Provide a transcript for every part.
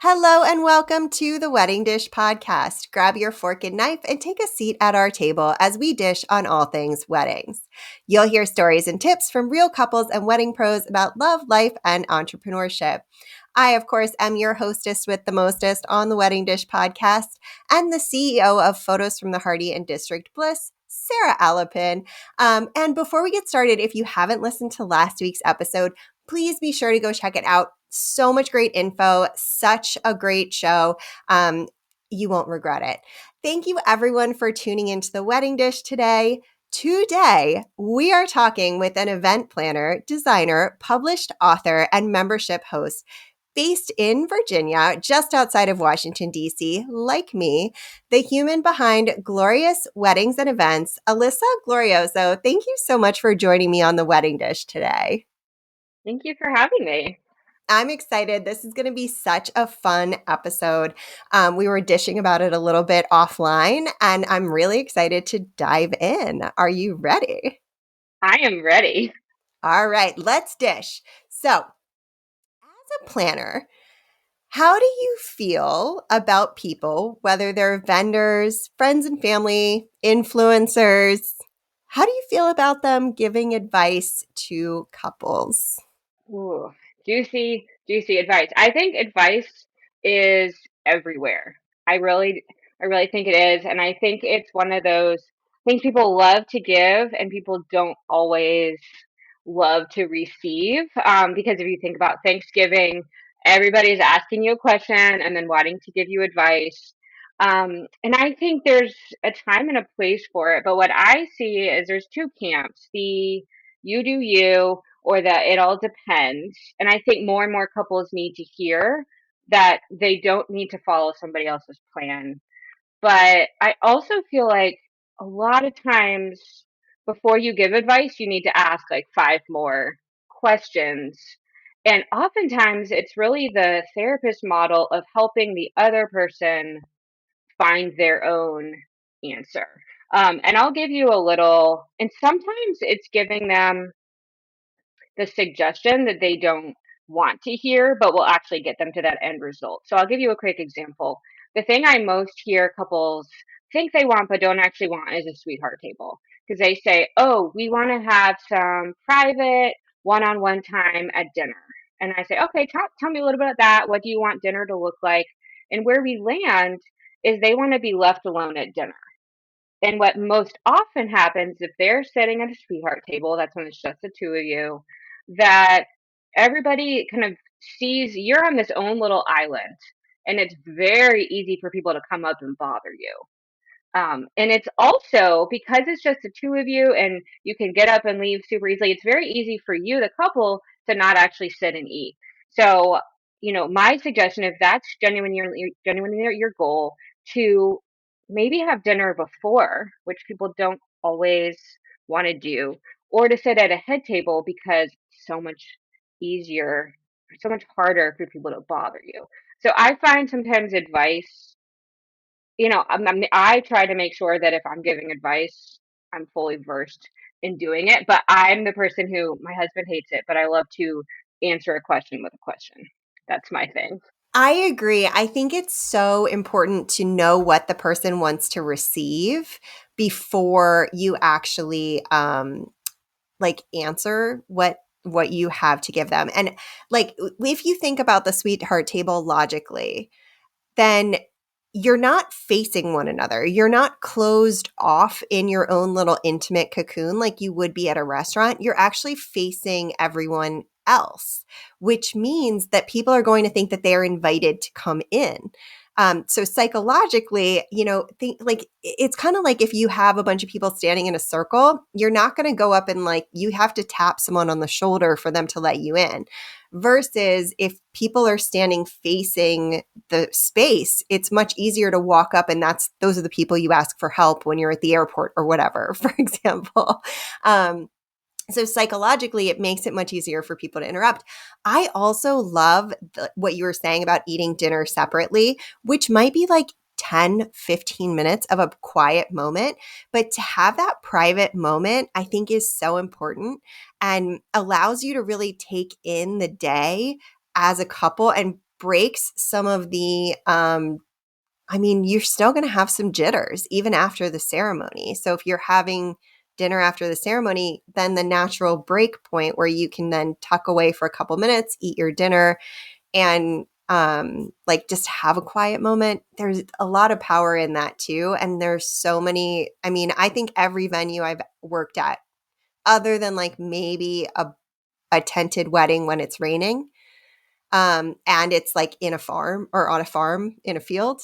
Hello and welcome to the Wedding Dish Podcast. Grab your fork and knife and take a seat at our table as we dish on all things weddings. You'll hear stories and tips from real couples and wedding pros about love, life, and entrepreneurship. I, of course, am your hostess with the mostest on the Wedding Dish Podcast and the CEO of Photos from the Harty and District Bliss, Sarah Alapin. And before we get started, if you haven't listened to last week's episode, please be sure to go check it out. So much great info, such a great show. You won't regret it. Thank you, everyone, for tuning into the Wedding Dish today. Today, we are talking with an event planner, designer, published author, and membership host based in Virginia, just outside of Washington, D.C., like me, the human behind Glorious Weddings and Events, Alyssa Glorioso. Thank you so much for joining me on the Wedding Dish today. Thank you for having me. I'm excited. This is going to be such a fun episode. We were dishing about it a little bit offline, and I'm really excited to dive in. Are you ready? I am ready. All right, let's dish. So, as a planner, how do you feel about people, whether they're vendors, friends and family, influencers? How do you feel about them giving advice to couples? Ooh, juicy advice. I think advice is everywhere. I really think it is, and I think it's one of those things people love to give and people don't always love to receive. Because if you think about Thanksgiving, everybody's asking you a question and then wanting to give you advice. And I think there's a time and a place for it. But what I see is there's two camps: the you do you, or that it all depends. And I think more and more couples need to hear that they don't need to follow somebody else's plan. But I also feel like a lot of times before you give advice, you need to ask like five more questions. And oftentimes it's really the therapist model of helping the other person find their own answer. And I'll give you a little, and sometimes it's giving them the suggestion that they don't want to hear, but will actually get them to that end result. So I'll give you a quick example. The thing I most hear couples think they want but don't actually want is a sweetheart table. Because they say, oh, we want to have some private one on one time at dinner. And I say, okay, tell me a little bit about that. What do you want dinner to look like? And where we land is they want to be left alone at dinner. And what most often happens if they're sitting at a sweetheart table, that's when it's just the two of you, that everybody kind of sees you're on this own little island. And it's very easy for people to come up and bother you. And it's also because it's just the two of you and you can get up and leave super easily, it's very easy for you, the couple, to not actually sit and eat. So, my suggestion, if that's genuinely your goal, to maybe have dinner before, which people don't always want to do, or to sit at a head table because it's so much easier, so much harder for people to bother you. So I find sometimes advice, I try to make sure that if I'm giving advice, I'm fully versed in doing it. But I'm the person who my husband hates it, but I love to answer a question with a question. That's my thing. I agree. I think it's so important to know what the person wants to receive before you actually answer what you have to give them. And like if you think about the sweetheart table logically, then you're not facing one another. You're not closed off in your own little intimate cocoon like you would be at a restaurant. You're actually facing everyone else, which means that people are going to think that they're invited to come in. So psychologically, it's kind of like if you have a bunch of people standing in a circle, you're not going to go up and you have to tap someone on the shoulder for them to let you in. Versus if people are standing facing the space, it's much easier to walk up and those are the people you ask for help when you're at the airport or whatever, for example. So psychologically, it makes it much easier for people to interrupt. I also love what you were saying about eating dinner separately, which might be like 10, 15 minutes of a quiet moment. But to have that private moment, I think is so important and allows you to really take in the day as a couple and breaks some of the I mean, you're still going to have some jitters even after the ceremony. So if you're having dinner after the ceremony, then the natural break point where you can then tuck away for a couple minutes, eat your dinner, and like just have a quiet moment. There's a lot of power in that too. And there's so many, I mean, I think every venue I've worked at, other than like maybe a tented wedding when it's raining, and it's like in a farm or on a farm in a field.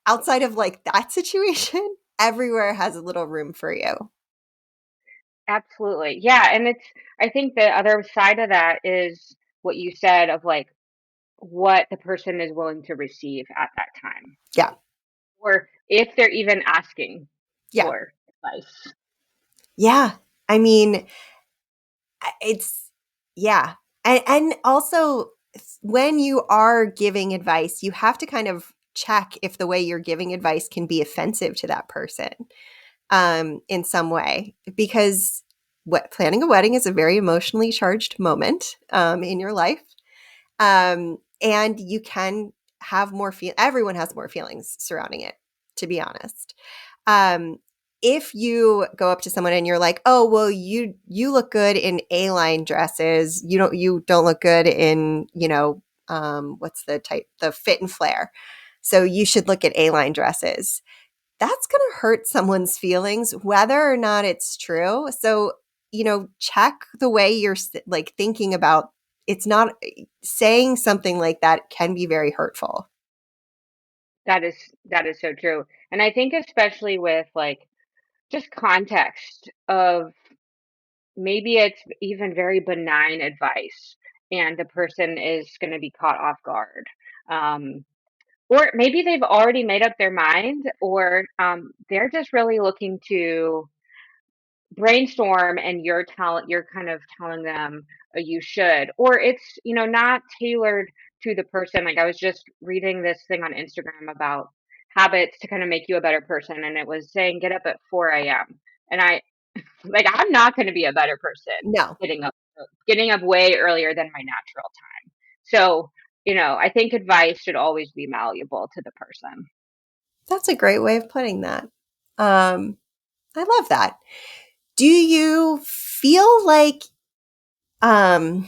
Outside of like that situation, everywhere has a little room for you. Absolutely. Yeah, and I think the other side of that is what you said of like what the person is willing to receive at that time, Yeah. or if they're even asking Yeah. for advice. Yeah. I mean, it's, yeah. And also, when you are giving advice, you have to kind of check if the way you're giving advice can be offensive to that person in some way, because what planning a wedding is a very emotionally charged moment in your life. And you can have more everyone has more feelings surrounding it, to be honest. Um, if you go up to someone and you're like, "Oh, well, you look good in A-line dresses. You don't look good in, what's the type, the fit and flare. So you should look at A-line dresses." That's going to hurt someone's feelings, whether or not it's true. So, check the way you're like thinking about. It's not saying something like that can be very hurtful. That is so true. And I think especially with like just context of maybe it's even very benign advice and the person is going to be caught off guard. Um, or maybe they've already made up their mind, or they're just really looking to brainstorm and you're kind of telling them you should, or it's not tailored to the person. Like I was just reading this thing on Instagram about habits to kind of make you a better person, and it was saying get up at 4 a.m. and I like I'm not going to be a better person No, getting up getting up way earlier than my natural time. So I think advice should always be malleable to the person. that's a great way of putting that. Um, I love that. Do you feel like, um,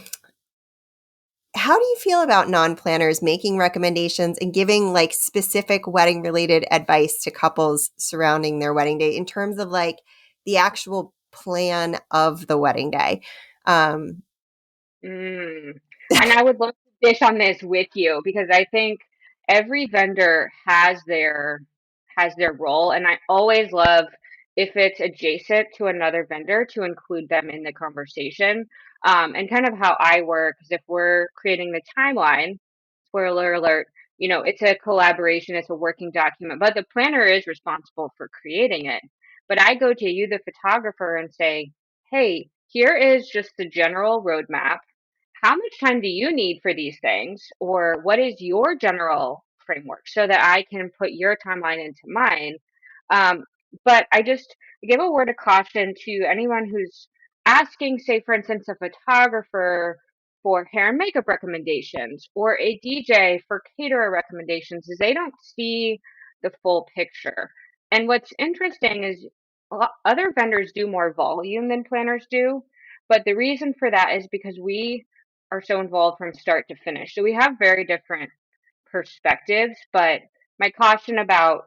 how do you feel about non-planners making recommendations and giving like specific wedding related advice to couples surrounding their wedding day in terms of like the actual plan of the wedding day? Um, Mm. And I would love to dish on this with you because I think every vendor has their role, and I always love if it's adjacent to another vendor to include them in the conversation. And kind of how I work is if we're creating the timeline, spoiler alert, it's a collaboration, it's a working document, but the planner is responsible for creating it. But I go to you, the photographer, and say, hey, here is just the general roadmap. How much time do you need for these things? Or what is your general framework so that I can put your timeline into mine? Um, but I just give a word of caution to anyone who's asking, say, for instance, a photographer for hair and makeup recommendations or a DJ for caterer recommendations, is they don't see the full picture. And what's interesting is other vendors do more volume than planners do. But the reason for that is because we are so involved from start to finish. So we have very different perspectives. But my caution about,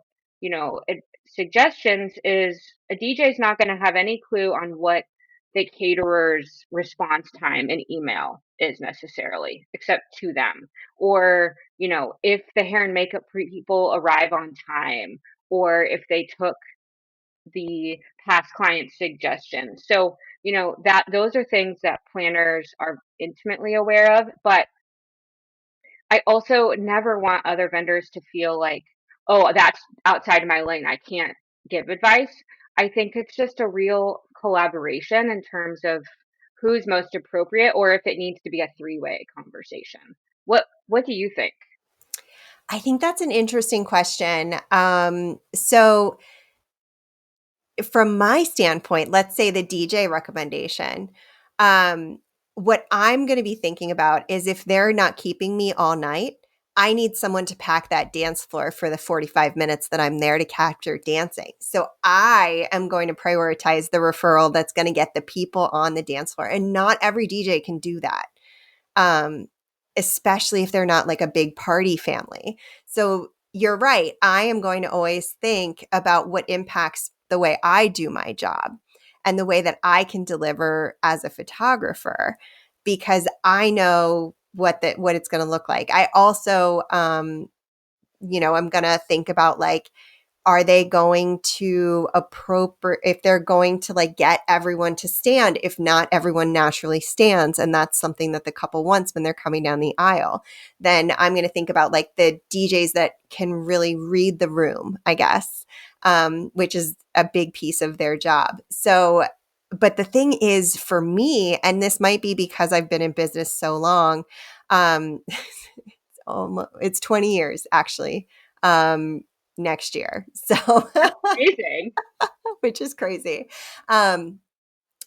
suggestions is a DJ is not going to have any clue on what the caterer's response time in email is necessarily, except to them. Or, if the hair and makeup people arrive on time, or if they took the past client suggestions. So, that those are things that planners are intimately aware of, but I also never want other vendors to feel like, oh, that's outside of my lane. I can't give advice. I think it's just a real collaboration in terms of who's most appropriate or if it needs to be a three-way conversation. What do you think? I think that's an interesting question. So from my standpoint, let's say the DJ recommendation, um, what I'm going to be thinking about is if they're not keeping me all night, I need someone to pack that dance floor for the 45 minutes that I'm there to capture dancing. So I am going to prioritize the referral that's going to get the people on the dance floor. And not every DJ can do that, um, especially if they're not like a big party family. So you're right. I am going to always think about what impacts the way I do my job and the way that I can deliver as a photographer, because I know what it's going to look like. I also, I'm going to think about like, are they going to appropriate, if they're going to like get everyone to stand, if not everyone naturally stands, and that's something that the couple wants when they're coming down the aisle, then I'm going to think about like the DJs that can really read the room, I guess, which is a big piece of their job. So, but the thing is for me, and this might be because I've been in business so long, it's 20 years actually, next year. So, That's amazing. which is crazy. Um,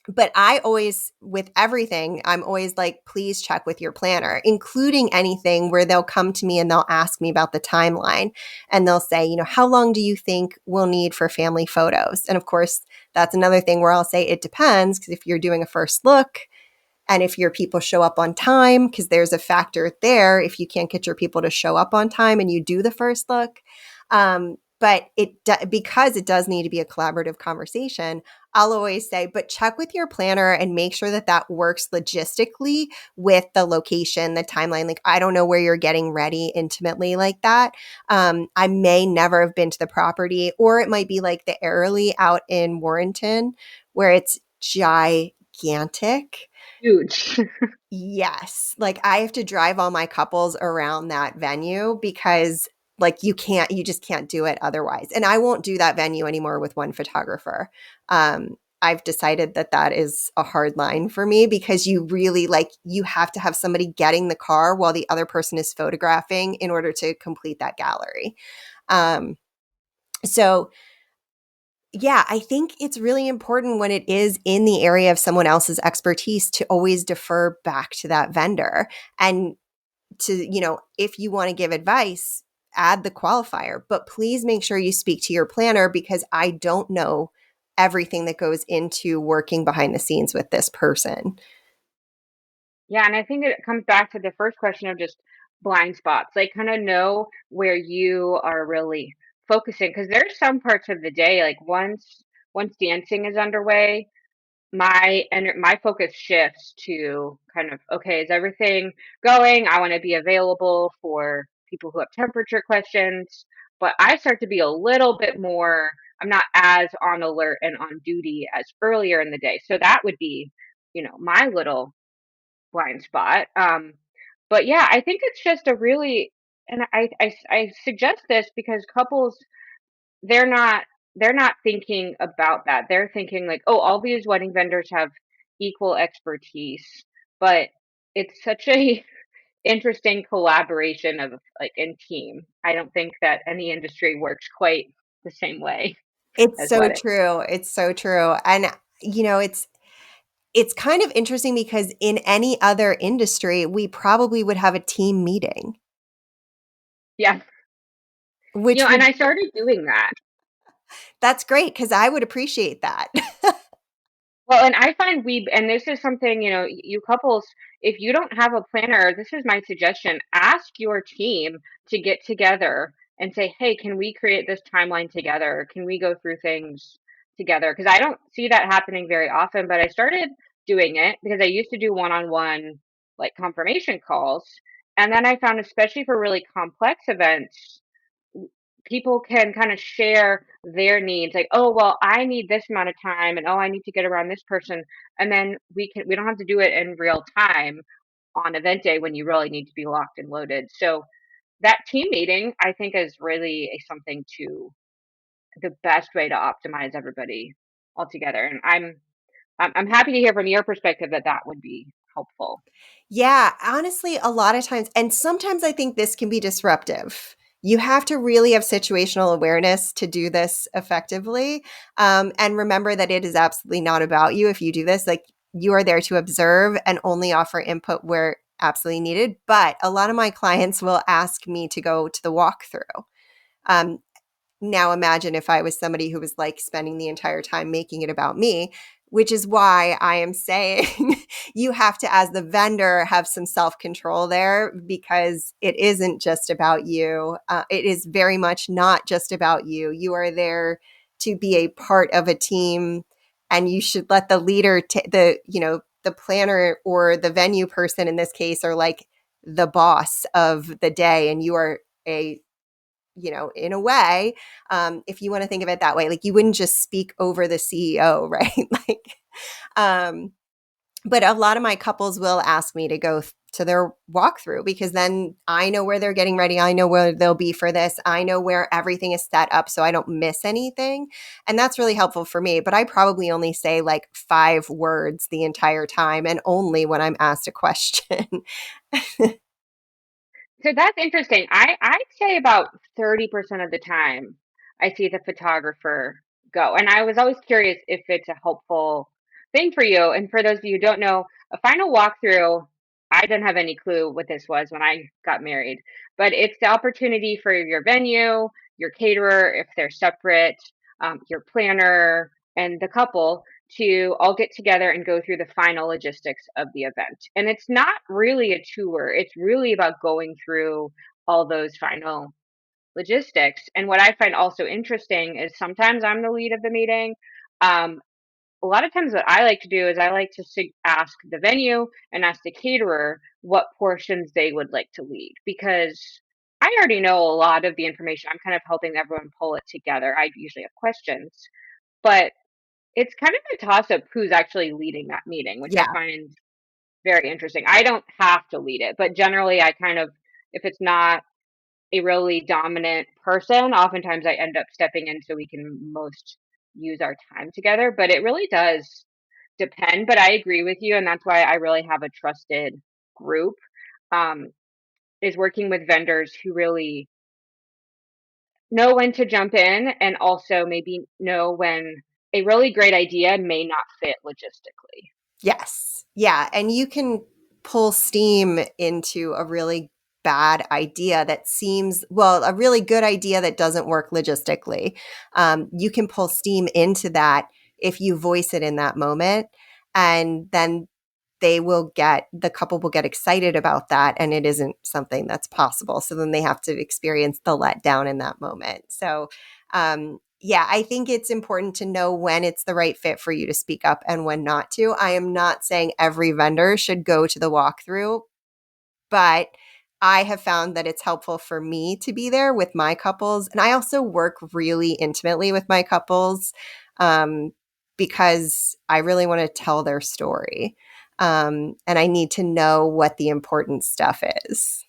but I always, with everything, I'm always like, please check with your planner, including anything where they'll come to me and they'll ask me about the timeline. And they'll say, how long do you think we'll need for family photos? And of course, that's another thing where I'll say it depends, because if you're doing a first look, and if your people show up on time, because there's a factor there, if you can't get your people to show up on time and you do the first look. But because it does need to be a collaborative conversation, I'll always say, but check with your planner and make sure that that works logistically with the location, the timeline. Like, I don't know where you're getting ready intimately like that. I may never have been to the property, or it might be like the Airly out in Warrenton, where it's gigantic. Huge. Yes. Like, I have to drive all my couples around that venue because like you just can't do it otherwise. And I won't do that venue anymore with one photographer. I've decided that that is a hard line for me, because you really like, you have to have somebody getting the car while the other person is photographing in order to complete that gallery. Um, so yeah, I think it's really important when it is in the area of someone else's expertise to always defer back to that vendor. And to, if you want to give advice, add the qualifier, but please make sure you speak to your planner, because I don't know everything that goes into working behind the scenes with this person. Yeah, and I think it comes back to the first question of just blind spots. Like, kind of know where you are really focusing, because there's some parts of the day, like once dancing is underway, my focus shifts to kind of, okay, is everything going? I want to be available for people who have temperature questions, but I start to be a little bit more. I'm not as on alert and on duty as earlier in the day, so that would be, my little blind spot. But yeah, I think it's just a really, and I suggest this because couples, they're not they're not thinking about that. They're thinking like, oh, all these wedding vendors have equal expertise, but it's such a interesting collaboration of like in team. I don't think that any industry works quite the same way It's as so wedding. true. It's so true. And it's kind of interesting because in any other industry, we probably would have a team meeting, Yeah. which And would I started doing that. that's great, because I would appreciate that. Well, and I find and this is something, you couples, if you don't have a planner, this is my suggestion. Ask your team to get together and say, hey, can we create this timeline together? Can we go through things together? Because I don't see that happening very often, but I started doing it because I used to do one-on-one like confirmation calls. And then I found, especially for really complex events, people can kind of share their needs, like, oh, well, I need this amount of time, and oh, I need to get around this person, and then we don't have to do it in real time on event day when you really need to be locked and loaded. So that team meeting, I think, is really something to the best way to optimize everybody all together. And I'm happy to hear from your perspective that that would be helpful. Yeah, honestly, a lot of times, and sometimes I think this can be disruptive. You have to really have situational awareness to do this effectively. And remember that it is absolutely not about you if you do this. Like, you are there to observe and only offer input where absolutely needed. But a lot of my clients will ask me to go to the walkthrough. Um, Now imagine if I was somebody who was like spending the entire time making it about me, which is why I am saying you have to, as the vendor, have some self control there because it isn't just about you. It is very much not just about you. You are there to be a part of a team, and you should let the leader, the planner or the venue person in this case, are like the boss of the day, and you are a in a way, if you want to think of it that way, like you wouldn't just speak over the CEO, right? like, um, but a lot of my couples will ask me to go to their walkthrough because then I know where they're getting ready. I know where they'll be for this. I know where everything is set up so I don't miss anything. And that's really helpful for me. But I probably only say like 5 words the entire time and only when I'm asked a question. So that's interesting. I'd say about 30% of the time I see the photographer go. And I was always curious if it's a helpful thing for you. And for those of you who don't know, a final walkthrough, I didn't have any clue what this was when I got married, but it's the opportunity for your venue, your caterer, if they're separate, your planner, and the couple to all get together and go through the final logistics of the event. And it's not really a tour, it's really about going through all those final logistics. And what I find also interesting is sometimes I'm the lead of the meeting. Um, a lot of times, what I like to do is I like to ask the venue and ask the caterer what portions they would like to lead because I already know a lot of the information. I'm kind of helping everyone pull it together. I usually have questions, but it's kind of a toss up who's actually leading that meeting, which I Yeah. find very interesting. I don't have to lead it, but generally I kind of, if it's not a really dominant person, oftentimes I end up stepping in so we can most use our time together. But it really does depend. But I agree with you, and that's why I really have a trusted group. Um, is working with vendors who really know when to jump in and also maybe know when a really great idea may not fit logistically. Yes. Yeah. And you can pull steam into a really bad idea that seems, well, a really good idea that doesn't work logistically. You can pull steam into that if you voice it in that moment. And then the couple will get excited about that. And it isn't something that's possible. So then they have to experience the letdown in that moment. So, yeah, I think it's important to know when it's the right fit for you to speak up and when not to. I am not saying every vendor should go to the walkthrough, but I have found that it's helpful for me to be there with my couples. And I also work really intimately with my couples um, because I really want to tell their story. And I need to know what the important stuff is.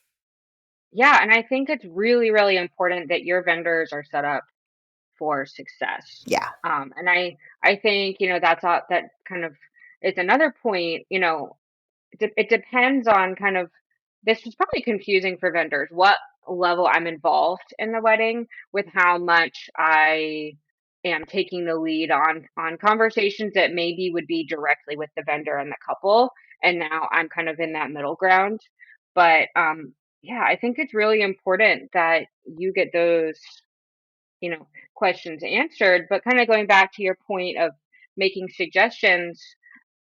Yeah, and I think it's really, really important that your vendors are set up for success. Yeah. And I think that's that kind of is another point. It depends on kind of this is probably confusing for vendors what level I'm involved in the wedding with how much I am taking the lead on conversations that maybe would be directly with the vendor and the couple, and now I'm kind of in that middle ground. But yeah, I think it's really important that you get those you know, questions answered. But kind of going back to your point of making suggestions,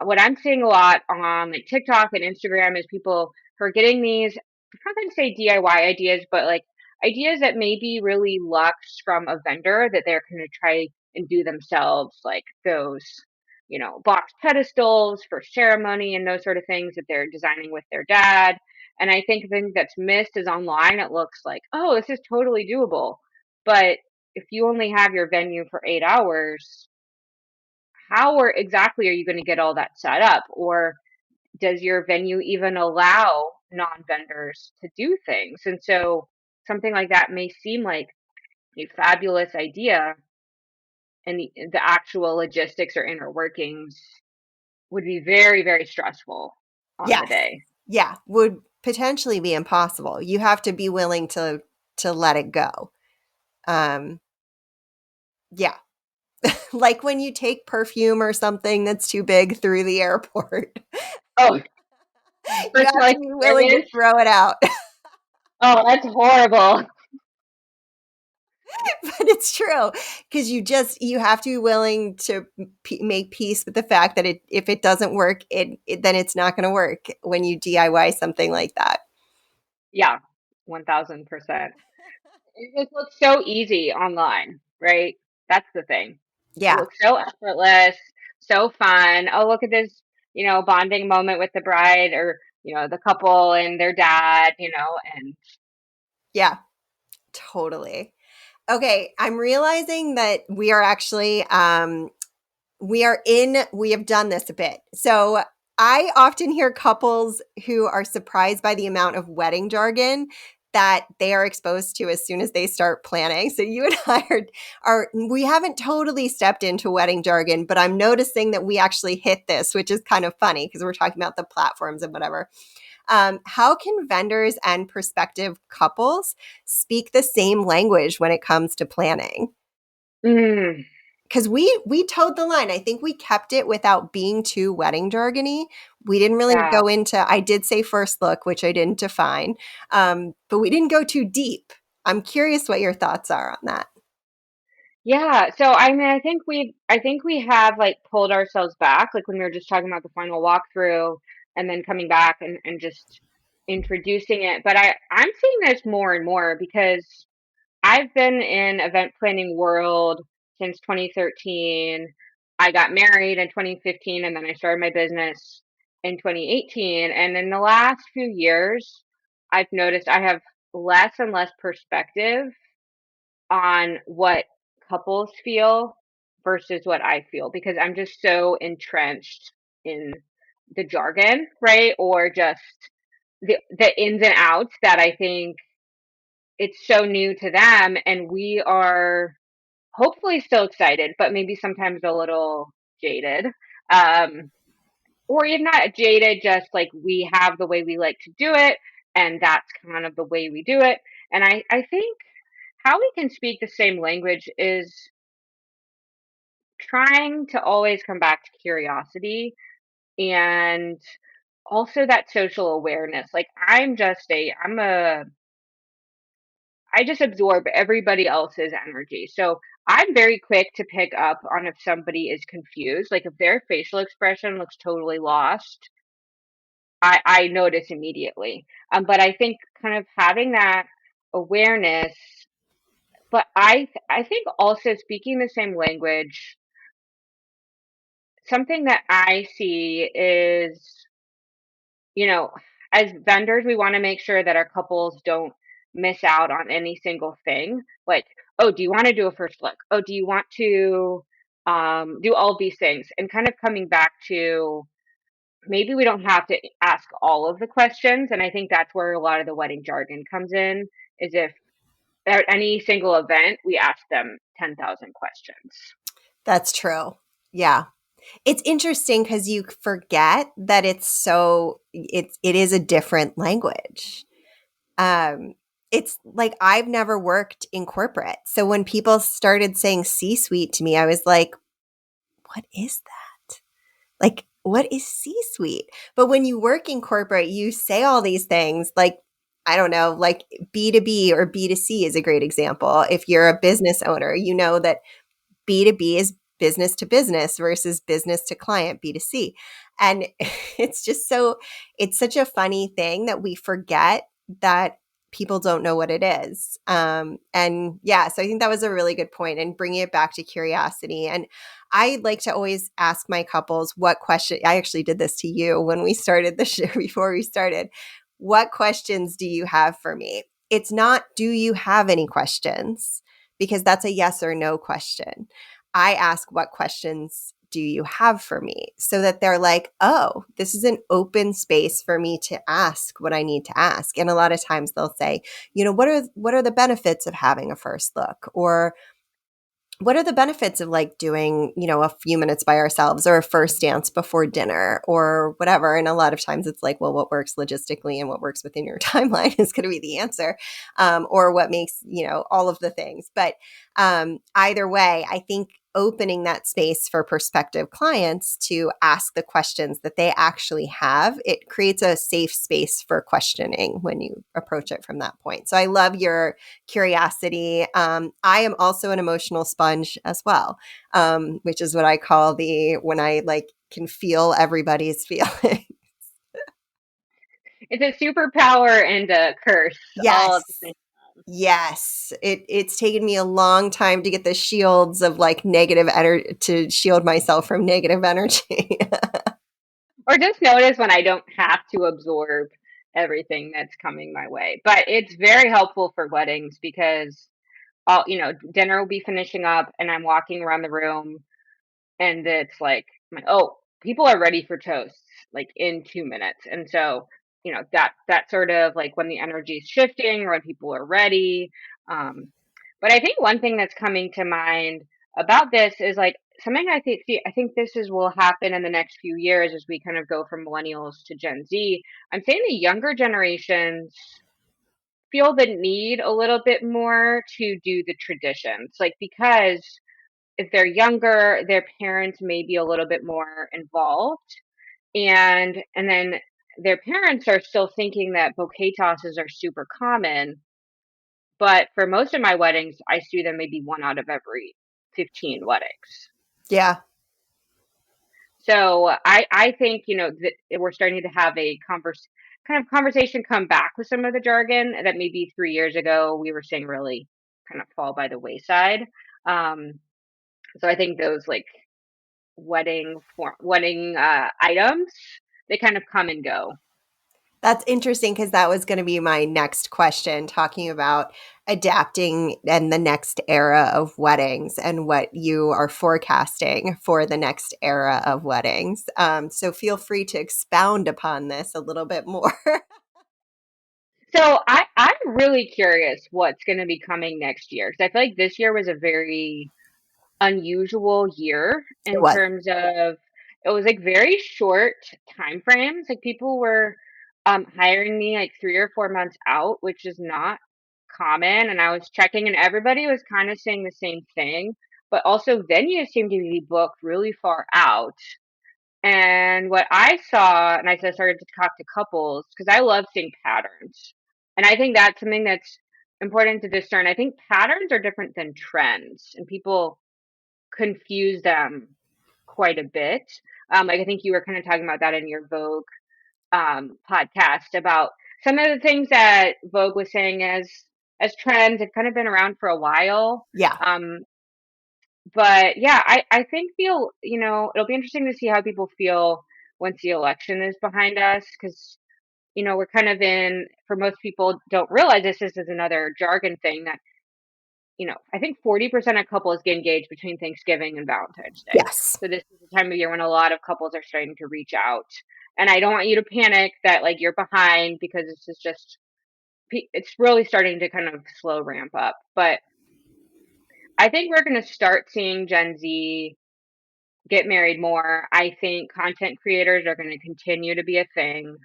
what I'm seeing a lot on like TikTok and Instagram is people who are getting these, I'm not going to say DIY ideas, but like ideas that may be really luxe from a vendor that they're going to try and do themselves, like those, box pedestals for ceremony and those sort of things that they're designing with their dad. And I think the thing that's missed is online, it looks like, oh, this is totally doable. But if you only have your venue for 8 hours, how or exactly are you going to get all that set up? Or does your venue even allow non-vendors to do things? And so something like that may seem like a fabulous idea, and the actual logistics or inner workings would be very, very stressful on the Yes. day. Yeah. Would potentially be impossible. You have to be willing to let it go. Um, yeah. Like when you take perfume or something that's too big through the airport. Oh, You Personal have to be willing to experience. throw it out. Oh, that's horrible. But it's true because you have to be willing to make peace with the fact that if it doesn't work, then it's not going to work when you DIY something like that. Yeah, 1000%. It just looks so easy online, right? That's the thing. It Yeah. looks so effortless, so fun. Oh, look at this, bonding moment with the bride or, the couple and their dad, and Yeah, totally. Okay, I'm realizing that we are actually we have done this a bit. So I often hear couples who are surprised by the amount of wedding jargon that they are exposed to as soon as they start planning. So you and I we haven't totally stepped into wedding jargon, but I'm noticing that we actually hit this, which is kind of funny because we're talking about the platforms and whatever. How can vendors and prospective couples speak the same language when it comes to planning? mm, Because we towed the line. I think we kept it without being too wedding jargony. We didn't really yeah. go into. I did say first look, which I didn't define, but we didn't go too deep. I'm curious what your thoughts are on that. Yeah, so I mean, I think we have like pulled ourselves back, like when we were just talking about the final walkthrough and then coming back and just introducing it. But I'm seeing this more and more because I've been in event planning world since 2013. I got married in 2015 and then I started my business in 2018. And in the last few years, I've noticed I have less and less perspective on what couples feel versus what I feel because I'm just so entrenched in the jargon, right? Or just the ins and outs that I think it's so new to them and we are hopefully still excited, but maybe sometimes a little jaded. Um, or even not jaded, just like we have the way we like to do it, and that's kind of the way we do it. And I think how we can speak the same language is trying to always come back to curiosity and also that social awareness. Like I just absorb everybody else's energy. So I'm very quick to pick up on if somebody is confused. Like if their facial expression looks totally lost, I notice immediately. But I think kind of having that awareness, but I think also speaking the same language, something that I see is, you know, as vendors, we want to make sure that our couples don't miss out on any single thing. Like, oh, do you want to do a first look? Oh, do you want to do all of these things? And kind of coming back to maybe we don't have to ask all of the questions. And I think that's where a lot of the wedding jargon comes in, is if at any single event, we ask them 10,000 questions. That's true. Yeah. It's interesting because you forget that it is a different language. Um, it's like I've never worked in corporate. So when people started saying C-suite to me, I was like, what is that? Like, what is C-suite? But when you work in corporate, you say all these things like, I don't know, like B2B or B2C is a great example. If you're a business owner, you know that B2B is business to business versus business to client, B2C. And it's such a funny thing that we forget that people don't know what it is. And yeah, so I think that was a really good point and bringing it back to curiosity. And I like to always ask my couples what question, I actually did this to you when we started the show before we started. What questions do you have for me? It's not, do you have any questions? Because that's a yes or no question. I ask, what questions do you have for me? So that they're like, oh, this is an open space for me to ask what I need to ask. And a lot of times they'll say, what are the benefits of having a first look? Or what are the benefits of like doing, a few minutes by ourselves or a first dance before dinner or whatever? And a lot of times it's like, well, what works logistically and what works within your timeline is going to be the answer, or what makes, all of the things. But either way, I think opening that space for prospective clients to ask the questions that they actually have, it creates a safe space for questioning when you approach it from that point. So I love your curiosity. I am also an emotional sponge as well, which is what I call when I like can feel everybody's feeling. It's a superpower and a curse all at the Yes. same. Yes, it's taken me a long time to get the shields of like negative energy to shield myself from negative energy. Or just notice when I don't have to absorb everything that's coming my way. But it's very helpful for weddings because dinner will be finishing up and I'm walking around the room and it's like, oh, people are ready for toasts like in 2 minutes. And so, that sort of like when the energy is shifting or when people are ready. Um, but I think one thing that's coming to mind about this is like something I think this is will happen in the next few years as we kind of go from millennials to Gen Z. I'm saying the younger generations feel the need a little bit more to do the traditions, like because if they're younger, their parents may be a little bit more involved, and then their parents are still thinking that bouquet tosses are super common. But for most of my weddings, I see them maybe one out of every 15 weddings. Yeah, So I think that we're starting to have a kind of conversation come back with some of the jargon that maybe 3 years ago we were seeing really kind of fall by the wayside. Um, so I think those like wedding items, they kind of come and go. that's interesting because that was going to be my next question, talking about adapting and the next era of weddings and what you are forecasting for the next era of weddings. So feel free to expound upon this a little bit more. So I'm really curious what's going to be coming next year because I feel like this year was a very unusual year It in was. terms of it was like very short time frames. Like people were hiring me like 3 or 4 months out, which is not common. And I was checking, and everybody was kind of saying the same thing. But also, venues seem to be booked really far out. And what I saw, and I started to talk to couples because I love seeing patterns. And I think that's something that's important to discern. I think patterns are different than trends, and people confuse them quite a bit. Like I think you were kind of talking about that in your Vogue podcast about some of the things that Vogue was saying as trends have kind of been around for a while. Yeah. Um, but yeah, I think it'll be interesting to see how people feel once the election is behind us because we're kind of in for most people don't realize this is another jargon thing that I think 40% of couples get engaged between Thanksgiving and Valentine's Day. Yes. So this is the time of year when a lot of couples are starting to reach out. And I don't want you to panic that like you're behind because this is just it's really starting to kind of slow ramp up. But I think we're going to start seeing Gen Z get married more. I think content creators are going to continue to be a thing.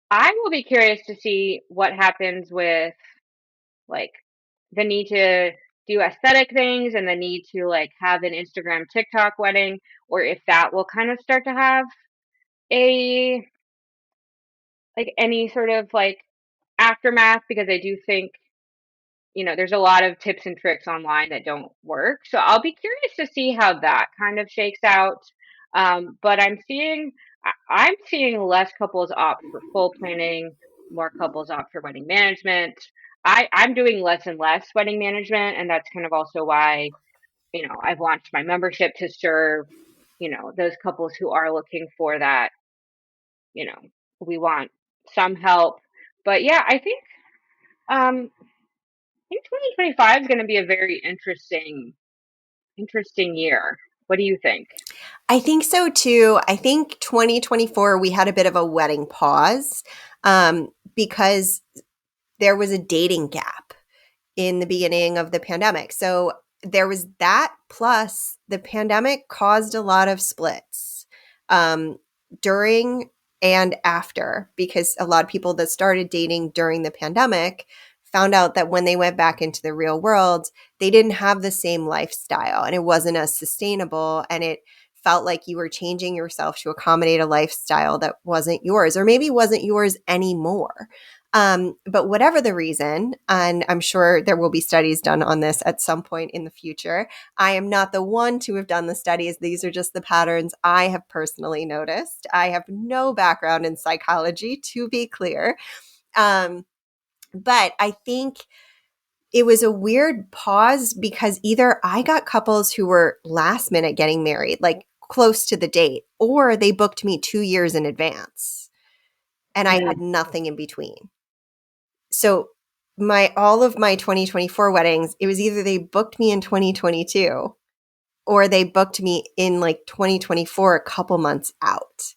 I will be curious to see what happens with like the need to do aesthetic things and the need to like have an Instagram TikTok wedding, or if that will kind of start to have a like any sort of like aftermath because I do think there's a lot of tips and tricks online that don't work. So I'll be curious to see how that kind of shakes out. But I'm seeing less couples opt for full planning, more couples opt for wedding management. I'm doing less and less wedding management, and that's kind of also why, I've launched my membership to serve, those couples who are looking for that, you know, we want some help. But yeah, I think 2025 is going to be a very interesting year. What do you think? I think so too. I think 2024, we had a bit of a wedding pause because there was a dating gap in the beginning of the pandemic. So there was that, plus the pandemic caused a lot of splits um, during and after, because a lot of people that started dating during the pandemic found out that when they went back into the real world, they didn't have the same lifestyle and it wasn't as sustainable. And it felt like you were changing yourself to accommodate a lifestyle that wasn't yours, or maybe wasn't yours anymore. But whatever the reason, and I'm sure there will be studies done on this at some point in the future. I am not the one to have done the studies. These are just the patterns I have personally noticed. I have no background in psychology, to be clear. Um, but I think it was a weird pause because either I got couples who were last minute getting married, like close to the date, or they booked me 2 years in advance and I had Mm. nothing in between. So my all of my 2024 weddings, it was either they booked me in 2022 or they booked me in like 2024 a couple months out,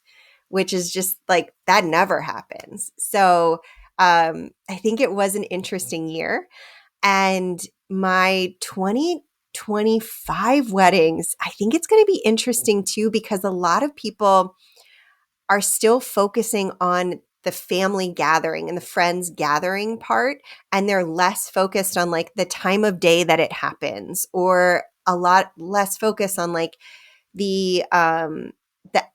which is just like that never happens. So I think it was an interesting year. And my 2025 weddings, I think it's going to be interesting too, because a lot of people are still focusing on the family gathering and the friends gathering part. And they're less focused on like the time of day that it happens, or a lot less focus on like the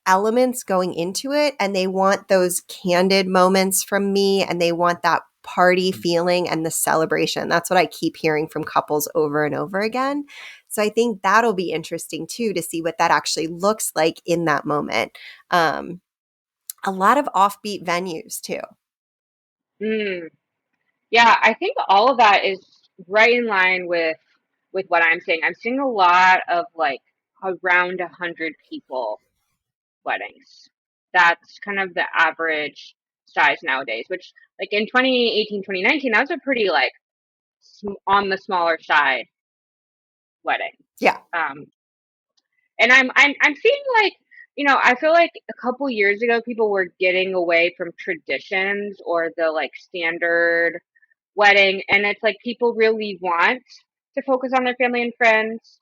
elements going into it, and they want those candid moments from me, and they want that party feeling and the celebration. That's what I keep hearing from couples over and over again. So I think that'll be interesting too, to see what that actually looks like in that moment. A lot of offbeat venues too. Mm. Yeah, I think all of that is right in line with what I'm seeing. I'm seeing a lot of like around 100 people weddings. That's kind of the average size nowadays, which like in 2018, 2019, that was a pretty like on the smaller side weddings. Yeah. And I'm seeing like, I feel like a couple years ago people were getting away from traditions or the like standard wedding, and it's like people really want to focus on their family and friends,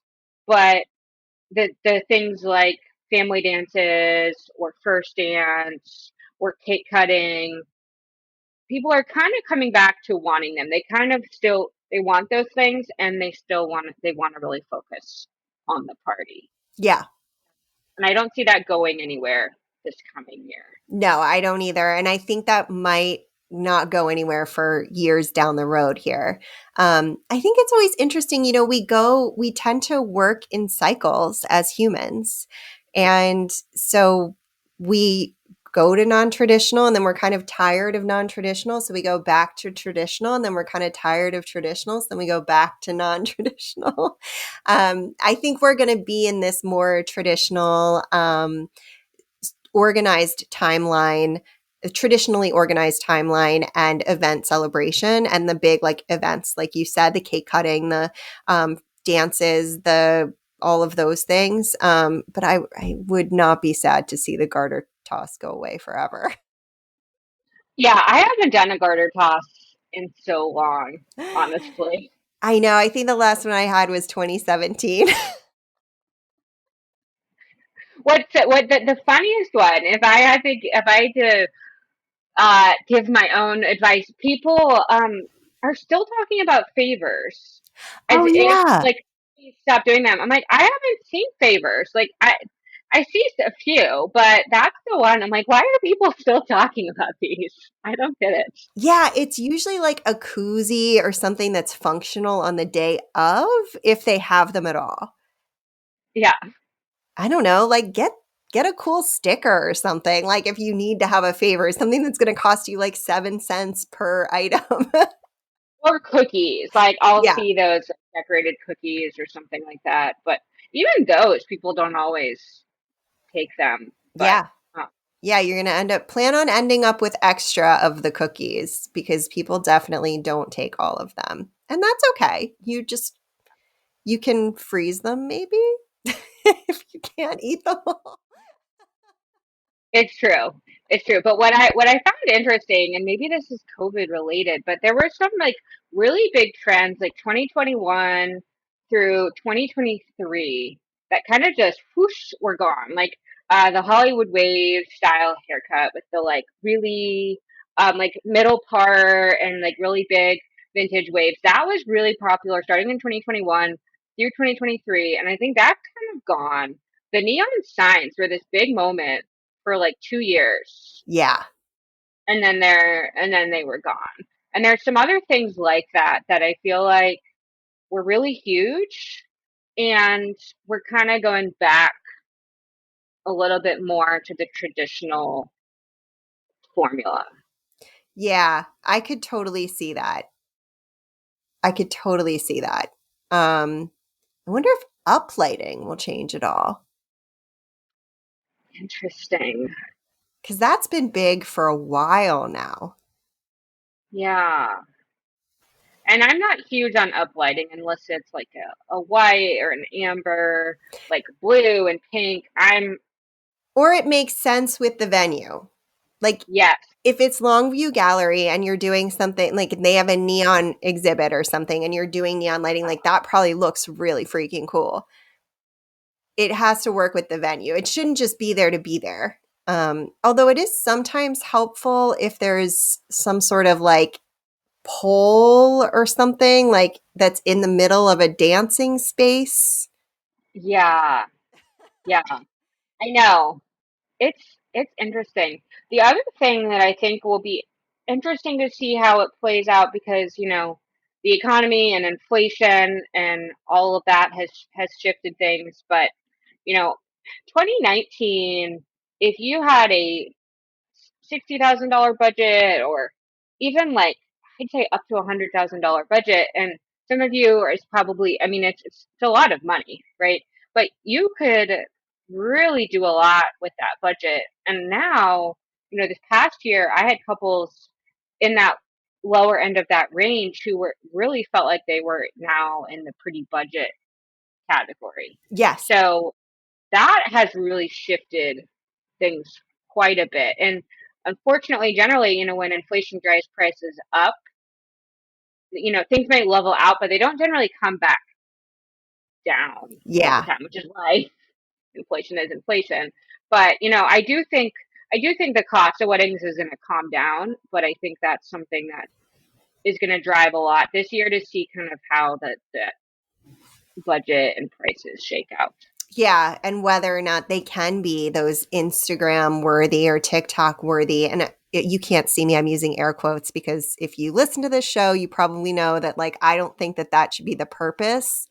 but the things like family dances or first dance or cake cutting, people are kind of coming back to wanting them. They kind of still they want those things, and they want to really focus on the party. Yeah. And I don't see that going anywhere this coming year. No, I don't either. And I think that might not go anywhere for years down the road here. I think it's always interesting, we tend to work in cycles as humans. And so we go to non-traditional and then we're kind of tired of non-traditional. So we go back to traditional and then we're kind of tired of traditional. So then we go back to non-traditional. I think we're going to be in this more traditional, organized timeline, a traditionally organized timeline and event celebration, and the big like events, like you said, the cake cutting, the dances, the all of those things. But I would not be sad to see the garter toss go away forever. Yeah, I haven't done a garter toss in so long, honestly. I know. I think the last one I had was 2017. What the funniest one? If I had to give my own advice, people are still talking about favors as Oh if yeah. like please stop doing them. I'm like, I haven't seen favors. Like I see a few, but that's the one. I'm like, why are people still talking about these? I don't get it. Yeah, it's usually like a koozie or something that's functional on the day of, if they have them at all. Yeah. I don't know, like get a cool sticker or something. Like if you need to have a favor, something that's going to cost you like 7 cents per item. Or cookies. Like I'll Yeah. see those decorated cookies or something like that. But even those people don't always take them. But Yeah. uh, Yeah, you're going to plan on ending up with extra of the cookies because people definitely don't take all of them. And that's okay. You can freeze them maybe if you can't eat them all. it's true. It's true. But what I found interesting, and maybe this is COVID related, but there were some like really big trends like 2021 through 2023 that kind of just whoosh were gone. Like the Hollywood wave style haircut with the like really like middle part and like really big. vintage waves. That was really popular starting in 2021 through 2023, and I think that's kind of gone. The neon signs were this big moment for like 2 years, Yeah. and then they were gone. And there's some other things like that that I feel like were really huge, and we're kind of going back a little bit more to the traditional formula. Yeah. I could totally see that. I could totally see that. I wonder if uplighting will change at all. Interesting. Because that's been big for a while now. Yeah. And I'm not huge on uplighting unless it's like a white or an amber, like blue and pink. Or it makes sense with the venue. Like Yes. if it's Longview Gallery and you're doing something like they have a neon exhibit or something and you're doing neon lighting, like that probably looks really freaking cool. It has to work with the venue. It shouldn't just be there to be there. Although it is sometimes helpful if there's some sort of like pole or something like that's in the middle of a dancing space. Yeah. Yeah. I know. It's interesting. The other thing that I think will be interesting to see how it plays out because, the economy and inflation and all of that has shifted things, but, you know, 2019, if you had a $60,000 budget or even like I'd say up to $100,000 budget, and some of you is probably, I mean, it's a lot of money, right? But you could really do a lot with that budget. And now, this past year I had couples in that lower end of that range who were really felt like they were now in the pretty budget category. Yes. So that has really shifted things quite a bit. And unfortunately, generally, when inflation drives prices up, things may level out, but they don't generally come back down all the Yeah. time, which is why inflation is inflation. But, I do think the cost of weddings is going to calm down, but I think that's something that is going to drive a lot this year to see kind of how the budget and prices shake out. Yeah, and whether or not they can be those Instagram worthy or TikTok worthy. And you can't see me, I'm using air quotes because if you listen to this show, you probably know that like I don't think that that should be the purpose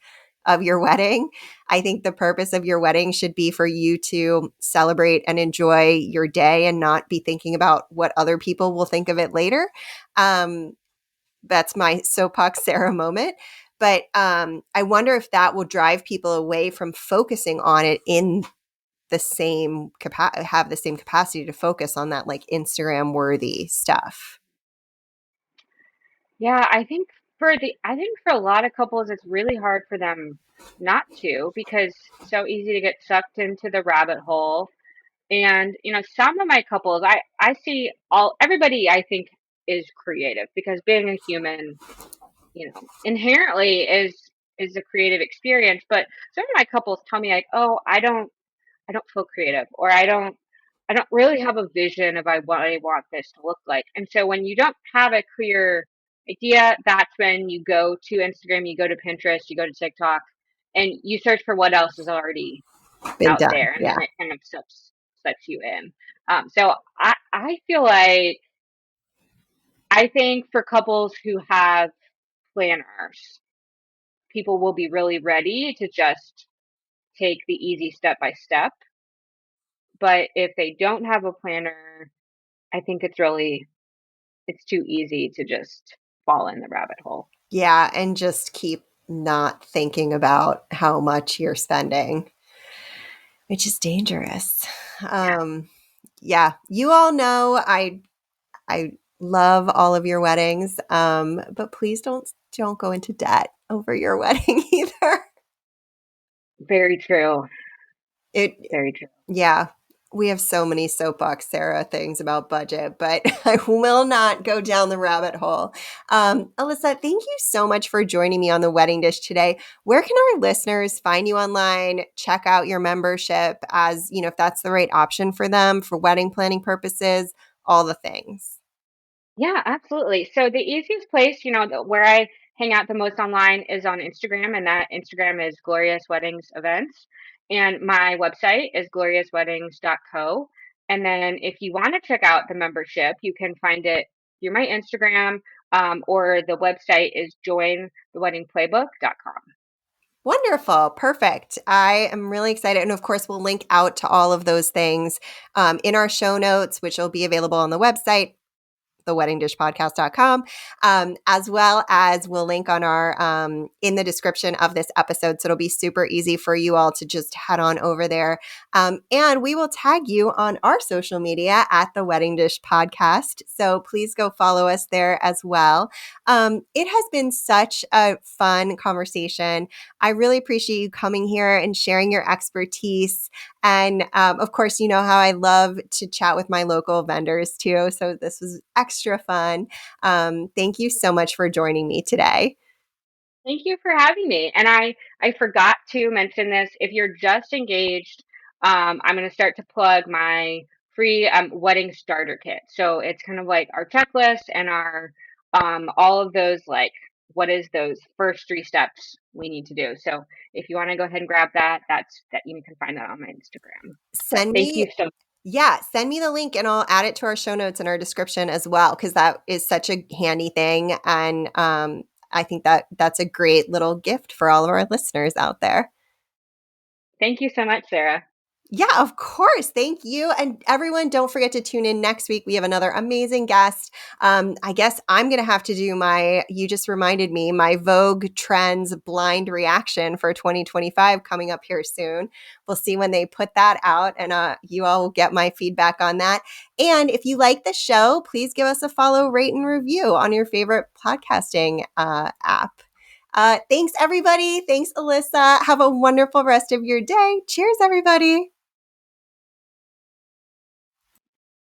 of your wedding. I think the purpose of your wedding should be for you to celebrate and enjoy your day and not be thinking about what other people will think of it later. Um, that's my soapbox Sarah moment. But I wonder if that will drive people away from focusing on it in the same have the same capacity to focus on that like Instagram worthy stuff. Yeah, I think for a lot of couples it's really hard for them not to because it's so easy to get sucked into the rabbit hole. And some of my couples I see all everybody I think is creative because being a human, inherently is a creative experience, but some of my couples tell me like, "Oh, I don't feel creative or I don't really have a vision of what I want this to look like." And so when you don't have a clear idea, that's when you go to Instagram, you go to Pinterest, you go to TikTok, and you search for what else is already Been out done. there, and Yeah. then it kind of sucks you in. So I feel like I think for couples who have planners, people will be really ready to just take the easy step by step. But if they don't have a planner, I think it's too easy to just fall in the rabbit hole. Yeah, and just keep not thinking about how much you're spending, which is dangerous. Yeah, Um yeah, you all know I love all of your weddings. But please don't go into debt over your wedding either. very true. It Very true. Yeah, we have so many soapbox Sarah things about budget, but I will not go down the rabbit hole. Alyssa, thank you so much for joining me on the Wedding Dish today. Where can our listeners find you online? Check out your membership as if that's the right option for them for wedding planning purposes. All the things. Yeah, absolutely. So the easiest place, where I hang out the most online is on Instagram, and that Instagram is Glorious Weddings Events. And my website is gloriousweddings.co. And then if you want to check out the membership, you can find it through my Instagram, or the website is jointheweddingplaybook.com. Wonderful. Perfect. I am really excited. And of course, we'll link out to all of those things in our show notes, which will be available on the website, theweddingdishpodcast.com, as well as we'll link on our in the description of this episode. So it'll be super easy for you all to just head on over there. And we will tag you on our social media at the Wedding Dish Podcast. So please go follow us there as well. It has been such a fun conversation. I really appreciate you coming here and sharing your expertise. And of course, you know how I love to chat with my local vendors too. So this was extra fun. Thank you so much for joining me today. Thank you for having me. And I forgot to mention this. If you're just engaged, I'm going to start to plug my free wedding starter kit. So it's kind of like our checklist and our all of those, like, what is those first three steps we need to do. So if you want to go ahead and grab that, you can find that on my Instagram. But Send thank you me, so. yeah, send me the link and I'll add it to our show notes and our description as well, because that is such a handy thing. And I think that that's a great little gift for all of our listeners out there. Thank you so much, Sarah. Yeah, of course. Thank you. And everyone, don't forget to tune in next week. We have another amazing guest. I guess I'm going to have to do you just reminded me, my Vogue Trends blind reaction for 2025 coming up here soon. We'll see when they put that out, and you all will get my feedback on that. And if you like the show, please give us a follow, rate, and review on your favorite podcasting app. Thanks, everybody. Thanks, Alyssa. Have a wonderful rest of your day. Cheers, everybody.